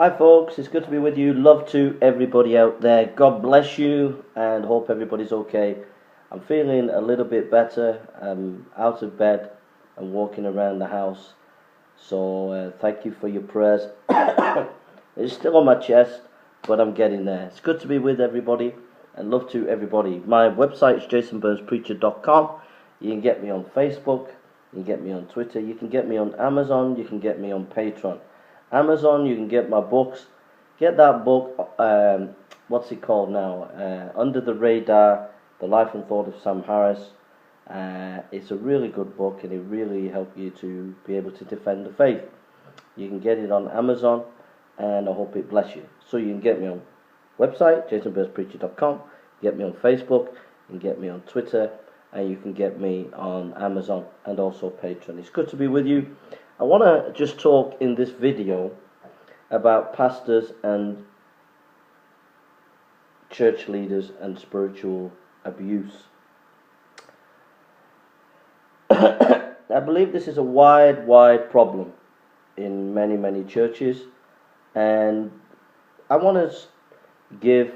Hi folks, it's good to be with you. Love to everybody out there. God bless you and hope everybody's okay. I'm feeling a little bit better. I'm out of bed and walking around the house. So thank you for your prayers. It's still on my chest, but I'm getting there. It's good to be with everybody and love to everybody. My website is jasonburnspreacher.com. You can get me on Facebook, you can get me on Twitter, you can get me on Amazon, you can get me on Patreon. Amazon, you can get my books. Get that book, what's it called now? Under the Radar, The Life and Thought of Sam Harris. It's a really good book and it really helps you to be able to defend the faith. You can get it on Amazon and I hope it bless you. So you can get me on website, jasonburnspreacher.com, get me on Facebook, you can get me on Twitter, and you can get me on Amazon and also Patreon. It's good to be with you. I want to just talk in this video about pastors and church leaders and spiritual abuse. I believe this is a wide problem in many churches, and I want to give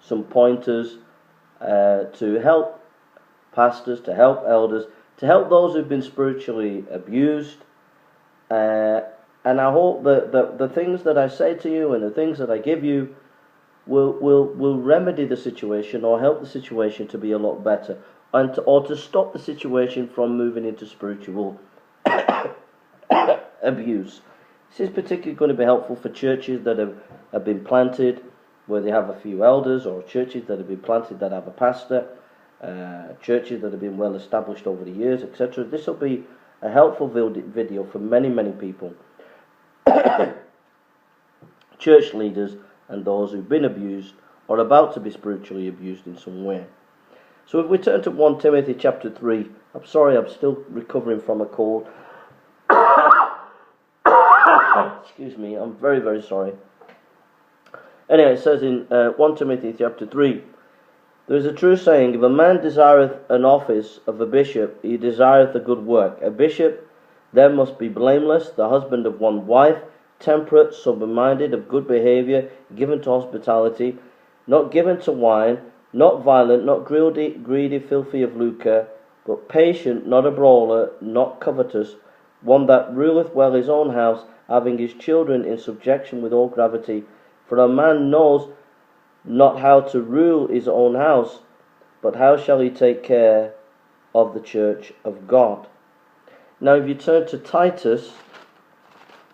some pointers to help pastors, to help elders, to help those who've been spiritually abused, and I hope that the things that I say to you and the things that I give you will remedy the situation or help the situation to be a lot better, and or to stop the situation from moving into spiritual abuse. This is particularly going to be helpful for churches that have been planted where they have a few elders, or churches that have been planted that have a pastor, churches that have been well established over the years, etc. This will be a helpful video for many people. Church leaders and those who've been abused or about to be spiritually abused in some way. So if we turn to 1 Timothy chapter 3, I'm sorry, I'm still recovering from a cold. Excuse me, I'm very sorry. Anyway, it says in 1 Timothy chapter 3, there is a true saying, if a man desireth an office of a bishop, he desireth a good work. A bishop then must be blameless, the husband of one wife, temperate, sober-minded, of good behaviour, given to hospitality, not given to wine, not violent, not greedy, filthy of lucre, but patient, not a brawler, not covetous, one that ruleth well his own house, having his children in subjection with all gravity. For a man knows not how to rule his own house, but how shall he take care of the church of God? Now if you turn to Titus,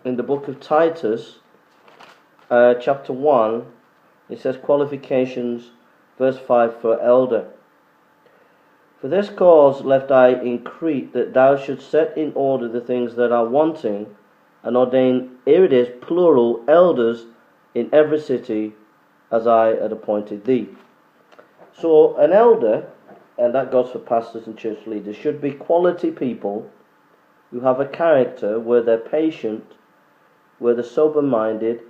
in the book of Titus, chapter 1, it says qualifications, verse 5, for elder. For this cause left I in Crete, that thou shouldst set in order the things that are wanting, and ordain, here it is, plural, elders in every city, as I had appointed thee. So an elder, and that goes for pastors and church leaders, should be quality people who have a character where they're patient, where they're sober-minded,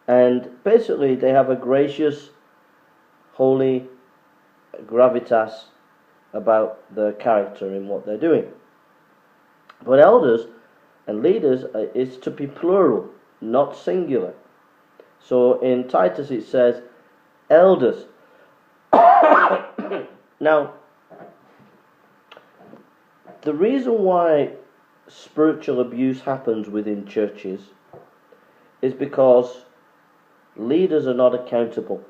and basically they have a gracious, holy gravitas about their character in what they're doing. But elders and leaders is to be plural, not singular. So in Titus it says elders. Now, the reason why spiritual abuse happens within churches is because leaders are not accountable.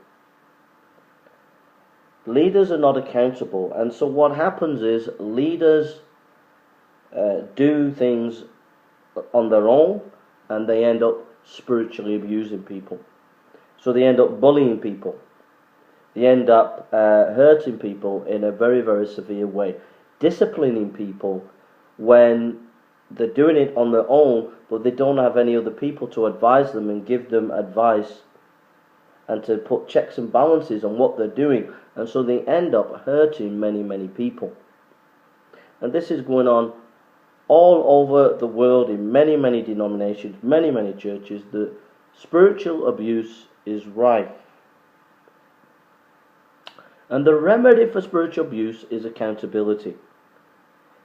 Leaders are not accountable, and so what happens is leaders do things on their own, and they end up spiritually abusing people. So they end up bullying people. They end up hurting people in a very severe way, disciplining people when they're doing it on their own, but they don't have any other people to advise them and give them advice and to put checks and balances on what they're doing, and so they end up hurting many people. And this is going on all over the world in many denominations, many churches. The spiritual abuse is rife. And the remedy for spiritual abuse is accountability.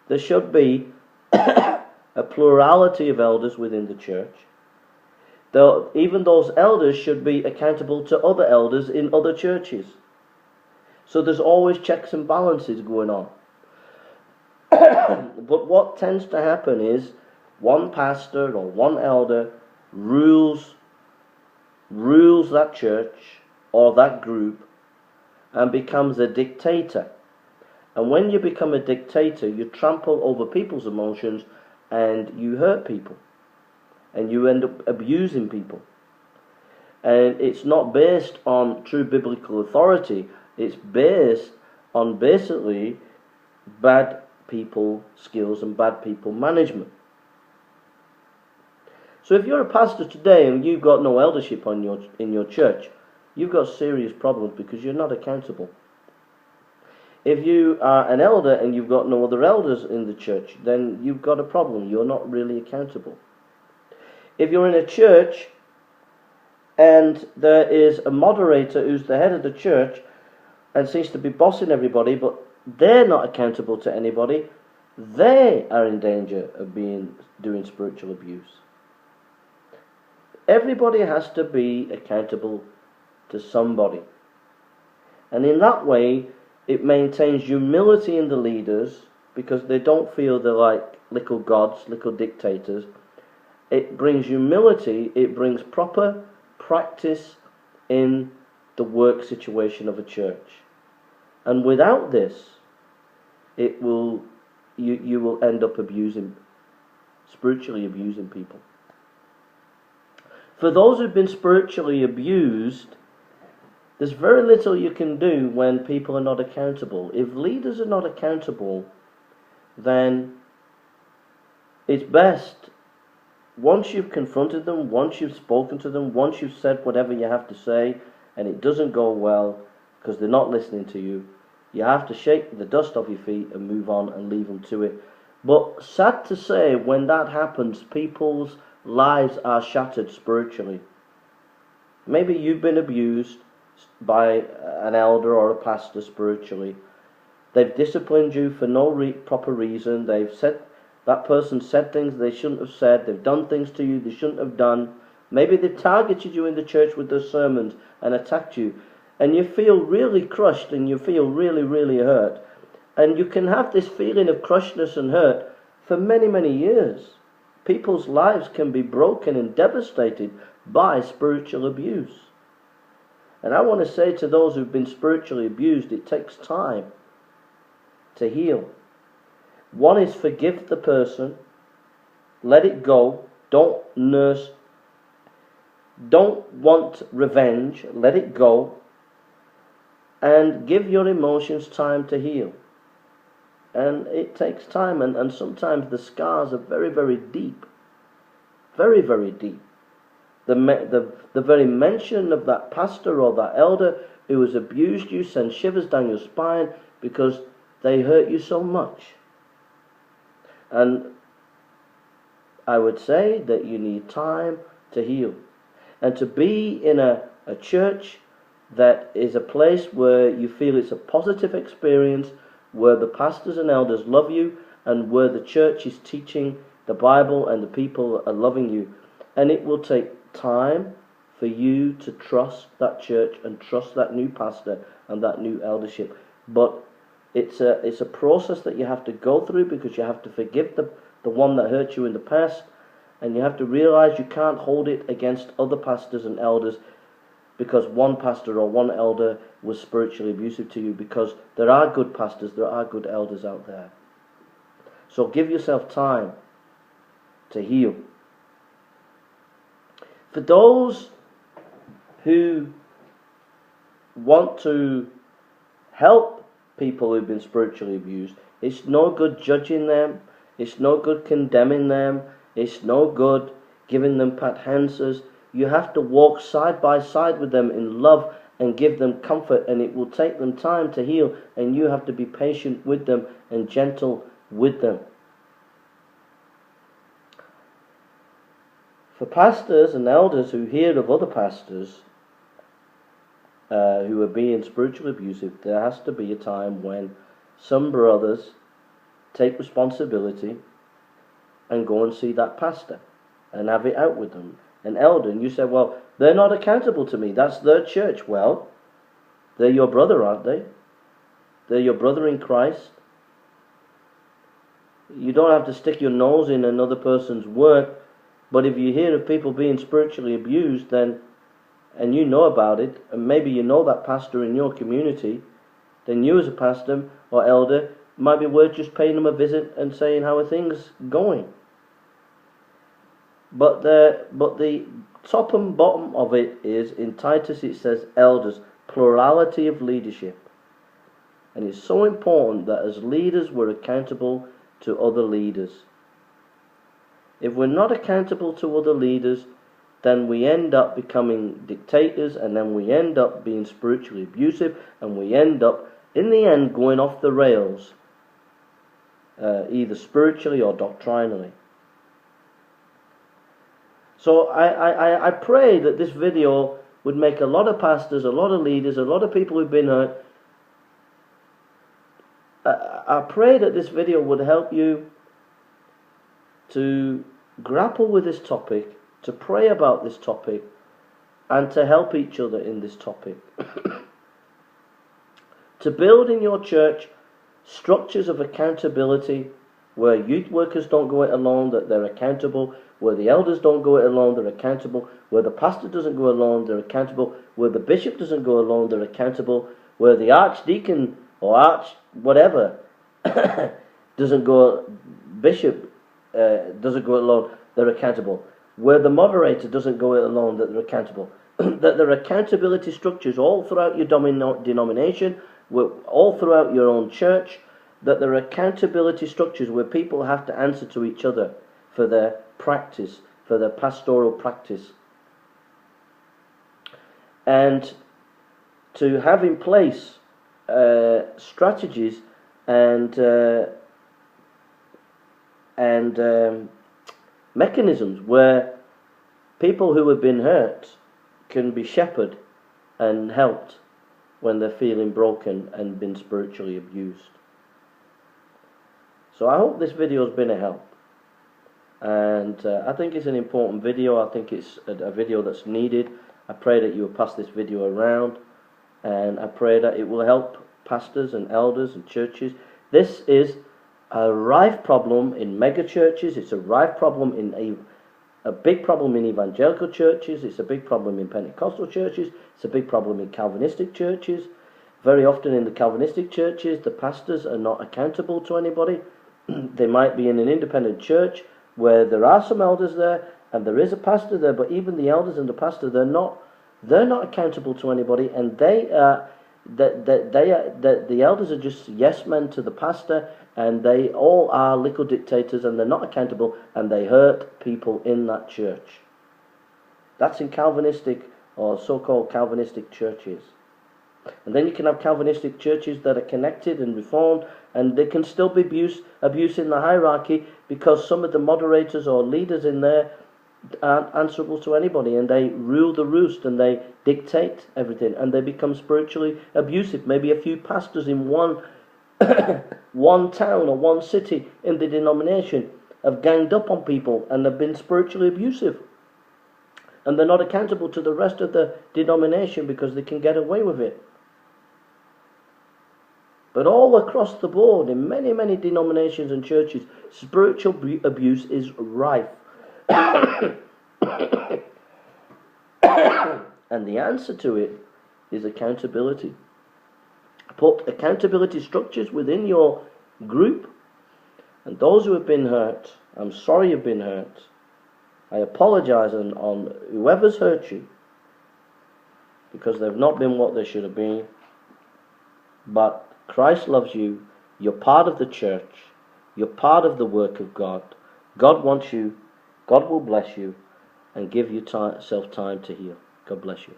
There should be a plurality of elders within the church. Even those elders should be accountable to other elders in other churches. So there's always checks and balances going on. But what tends to happen is one pastor or one elder rules that church or that group and becomes a dictator. And when you become a dictator, you trample over people's emotions and you hurt people. And you end up abusing people. And it's not based on true biblical authority. It's based on basically bad people skills and bad people management. So if you're a pastor today and you've got no eldership in your church, you've got serious problems because you're not accountable. If you are an elder and you've got no other elders in the church, then you've got a problem. You're not really accountable. If you're in a church and there is a moderator who's the head of the church and seems to be bossing everybody, but they're not accountable to anybody, they are in danger of doing spiritual abuse. Everybody has to be accountable to somebody. And in that way, it maintains humility in the leaders because they don't feel they're like little gods, little dictators. It brings humility, it brings proper practice in the work situation of a church. And without this, you will end up spiritually abusing people. For those who've been spiritually abused, there's very little you can do when people are not accountable. If leaders are not accountable, then it's best, once you've confronted them, once you've spoken to them, once you've said whatever you have to say, and it doesn't go well because they're not listening to you, you have to shake the dust off your feet and move on and leave them to it. But sad to say, when that happens, people's lives are shattered spiritually. Maybe you've been abused by an elder or a pastor spiritually. They've disciplined you for no proper reason. That person said things they shouldn't have said. They've done things to you they shouldn't have done. Maybe they've targeted you in the church with their sermons and attacked you. And you feel really crushed and you feel really, really hurt. And you can have this feeling of crushedness and hurt for many, many years. People's lives can be broken and devastated by spiritual abuse. And I want to say to those who've been spiritually abused, it takes time to heal. One is forgive the person, let it go, don't want revenge, let it go, and give your emotions time to heal. And it takes time, and sometimes the scars are very, very deep. Very, very deep. The very mention of that pastor or that elder who has abused you sends shivers down your spine because they hurt you so much. And I would say that you need time to heal. And to be in a church that is a place where you feel it's a positive experience, where the pastors and elders love you, and where the church is teaching the Bible and the people are loving you. And it will take time for you to trust that church and trust that new pastor and that new eldership. But it's a process that you have to go through because you have to forgive the one that hurt you in the past, and you have to realize you can't hold it against other pastors and elders because one pastor or one elder was spiritually abusive to you, because there are good pastors, there are good elders out there. So give yourself time to heal. For those who want to help people who've been spiritually abused, it's no good judging them, it's no good condemning them, it's no good giving them pat answers. You have to walk side by side with them in love and give them comfort, and it will take them time to heal, and you have to be patient with them and gentle with them. For pastors and elders who hear of other pastors who are being spiritually abusive, there has to be a time when some brothers take responsibility and go and see that pastor and have it out with them an elder, and you say, well, they're not accountable to me, that's their church. Well, they're your brother, aren't they? They're your brother in Christ. You don't have to stick your nose in another person's work, but if you hear of people being spiritually abused, then, and you know about it, and maybe you know that pastor in your community, then you as a pastor or elder might be worth just paying them a visit and saying, how are things going? But the top and bottom of it is, in Titus it says elders, plurality of leadership. And it's so important that as leaders we're accountable to other leaders. If we're not accountable to other leaders, then we end up becoming dictators, and then we end up being spiritually abusive, and we end up, in the end, going off the rails, either spiritually or doctrinally. So I pray that this video would make a lot of pastors, a lot of leaders, a lot of people who've been hurt. I pray that this video would help you to grapple with this topic, to pray about this topic, and to help each other in this topic. To build in your church structures of accountability where youth workers don't go it alone, that they're accountable, where the elders don't go it alone, they're accountable, where the pastor doesn't go alone, they're accountable, where the bishop doesn't go alone, they're accountable, where the archdeacon or whatever doesn't go alone, they're accountable, where the moderator doesn't go it alone, that they're accountable. That there are accountability structures all throughout your denomination, all throughout your own church, that there are accountability structures where people have to answer to each other for their practice, for their pastoral practice. And to have in place strategies and mechanisms where people who have been hurt can be shepherded and helped when they're feeling broken and been spiritually abused. So I hope this video has been a help, and I think it's an important video. I think it's a video that's needed. I pray that you will pass this video around, and I pray that it will help pastors and elders and churches. This is a rife problem in mega churches. It's a rife problem in a big problem in evangelical churches. It's a big problem in Pentecostal churches. It's a big problem in Calvinistic churches. Very often in the Calvinistic churches, the pastors are not accountable to anybody. They might be in an independent church where there are some elders there and there is a pastor there, but even the elders and the pastor, they're not accountable to anybody, and the elders are just yes men to the pastor, and they all are little dictators, and they're not accountable, and they hurt people in that church. That's in Calvinistic or so-called Calvinistic churches. And then you can have Calvinistic churches that are connected and reformed, and there can still be abuse in the hierarchy because some of the moderators or leaders in there aren't answerable to anybody, and they rule the roost and they dictate everything, and they become spiritually abusive. Maybe a few pastors in one town or one city in the denomination have ganged up on people and have been spiritually abusive, and they're not accountable to the rest of the denomination because they can get away with it. But all across the board, in many, many denominations and churches, spiritual abuse is rife. And the answer to it is accountability. Put accountability structures within your group, and those who have been hurt, I'm sorry you've been hurt. I apologize on whoever's hurt you, because they've not been what they should have been. But Christ loves you. You're part of the church. You're part of the work of God. God wants you. God will bless you and give yourself time to heal. God bless you.